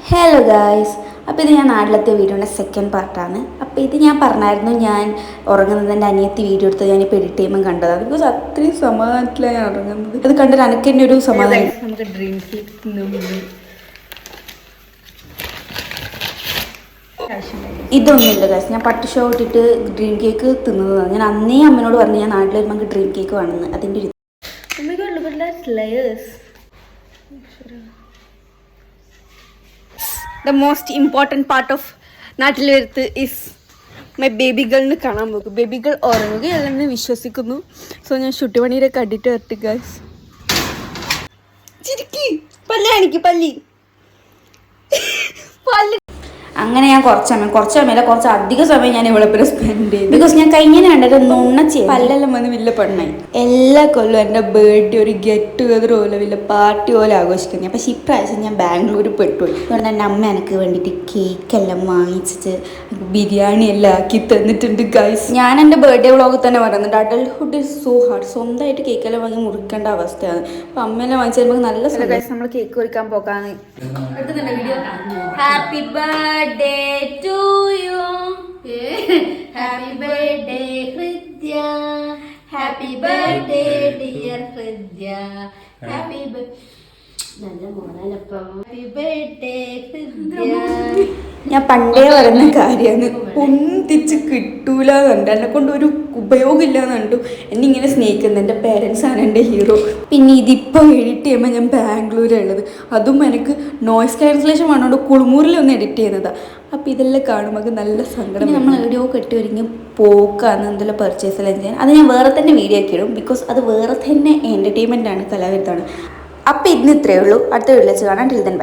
Hello guys, അപ്പോൾ ഇത് ഞാൻ നാട്ടിലെത്തിയ വീഡിയോയുടെ സെക്കൻഡ് പാർട്ടാണ്. അപ്പോൾ ഇത് ഞാൻ പറഞ്ഞായിരുന്നു, ഞാൻ ഉറങ്ങുന്നതിൻ്റെ അനിയത്തി വീഡിയോ എടുത്ത് ഞാനിപ്പോൾ എഡിറ്റ് ചെയ്യുമ്പോൾ കണ്ടതാണ്. ബിക്കോസ് അത്രയും സമാധാനത്തിലാണ് ഞാൻ ഉറങ്ങുന്നത്. അത് കണ്ടിട്ട് എനിക്ക് തന്നെ ഒരു സമാധാനം. നമുക്ക് ഡ്രീം കേക്ക് ഇതൊന്നുമില്ല ഗായ്സ്, ഞാൻ പട്ട് ഷോ ഇട്ടിട്ട് ഡ്രീം കേക്ക് തിന്നതാണ്. ഞാൻ അന്നേ അമ്മനോട് പറഞ്ഞു ഞാൻ നാട്ടിൽ വരുമ്പോൾ നമുക്ക് ഡ്രീം കേക്ക് വേണമെന്ന്. അതിൻ്റെ ഒരു the most important part of നാട്ടിൽ വരുത്ത് ഇസ് മൈ ബേബി ഗേളിന് കാണാൻ പോകും. ബേബി ഗേൾ ഉറങ്ങുകയല്ലെന്ന് വിശ്വസിക്കുന്നു. സോ ഞാൻ ശുട്ടിമണിയുടെ കണ്ടിട്ട് വരട്ടെ ഗൈസ്. ചിരിക്കി പല്ല് കാണിക്ക്, പല്ലി പല്ല്. അങ്ങനെ ഞാൻ കുറച്ച് അധിക സമയം ഞാൻ ഇവിടെ സ്പെൻഡ് ചെയ്തു. ബിക്കോസ് ഞാൻ കഴിഞ്ഞ കണ്ടത് നുണ്ണച്ചേ പല്ലെല്ലാം വന്ന് വലിയ പെണ്ണായി. എല്ലാ കൊല്ലവും എൻ്റെ ബർത്ത്ഡേ ഒരു ഗെറ്റ് ടുഗദർ പോലെ വലിയ പാർട്ടി പോലെ ആഘോഷിക്കുന്നത്. പക്ഷേ ഇപ്രാവശ്യം ഞാൻ ബാംഗ്ലൂർ പെട്ടുപോയി. അതുകൊണ്ട് എൻ്റെ അമ്മ എനിക്ക് വേണ്ടിയിട്ട് കേക്കെല്ലാം വാങ്ങിച്ചിട്ട് ബിരിയാണി എല്ലാം ആക്കി തന്നിട്ടുണ്ട് ഗൈസ്. ഞാൻ എൻ്റെ ബർത്ത്ഡേ വ്ളോഗ് തന്നെ പറയുന്നുണ്ട്, അഡൽഹുഡ് ഇസ് സോ ഹാർഡ്. സ്വന്തമായിട്ട് കേക്കെല്ലാം വാങ്ങി മുറിക്കേണ്ട അവസ്ഥയാണ്. അപ്പം അമ്മയെല്ലാം വാങ്ങിച്ചു തരുമ്പോൾ നല്ല ഗൈസ്. നമ്മൾ കേക്ക് കുറിക്കാൻ പോകാൻ happy birthday to you, happy birthday Hridya, happy birthday dear Hridya, happy നല്ല മോളപ്പം, ഹാപ്പി ബർത്ത്ഡേ ഹൃദ്യ. ഞാൻ പണ്ടേ പറയുന്ന കാര്യമാണ്, ഒന്നിച്ച് കിട്ടൂല എന്നുണ്ട്, എന്നെ കൊണ്ട് ഒരു ഉപയോഗമില്ല എന്നുണ്ടു. എന്നെ ഇങ്ങനെ സ്നേഹിക്കുന്നത് എൻ്റെ പേരൻസാണ് എൻ്റെ ഹീറോ. പിന്നെ ഇതിപ്പോൾ എഡിറ്റ് ചെയ്യുമ്പോൾ ഞാൻ ബാംഗ്ലൂരുള്ളത്, അതും എനിക്ക് നോയ്സ് ക്യാൻസലേഷൻ വേണോണ്ട് കുളിമൂരിലൊന്ന് എഡിറ്റ് ചെയ്യുന്നതാണ്. അപ്പോൾ ഇതെല്ലാം കാണുമ്പോൾ നല്ല സങ്കടം. നമ്മൾ എവിടെയോ കെട്ടി ഒരുങ്ങി പോക്കാന്ന് എന്തെല്ലാം പർച്ചേസ് എല്ലാം ചെയ്യാൻ, അത് ഞാൻ വേറെ തന്നെ വീഡിയോ ആക്കി ഇടും. ബിക്കോസ് അത് വേറെ തന്നെ എൻ്റർടൈൻമെൻ്റ് ആണ്, കലാവിരുദ്ധാണ്. അപ്പോൾ ഇന്ന് ഇത്രയേ ഉള്ളൂ. അടുത്ത വീഡിയോ വെച്ച് കാണാൻ. Till then bye.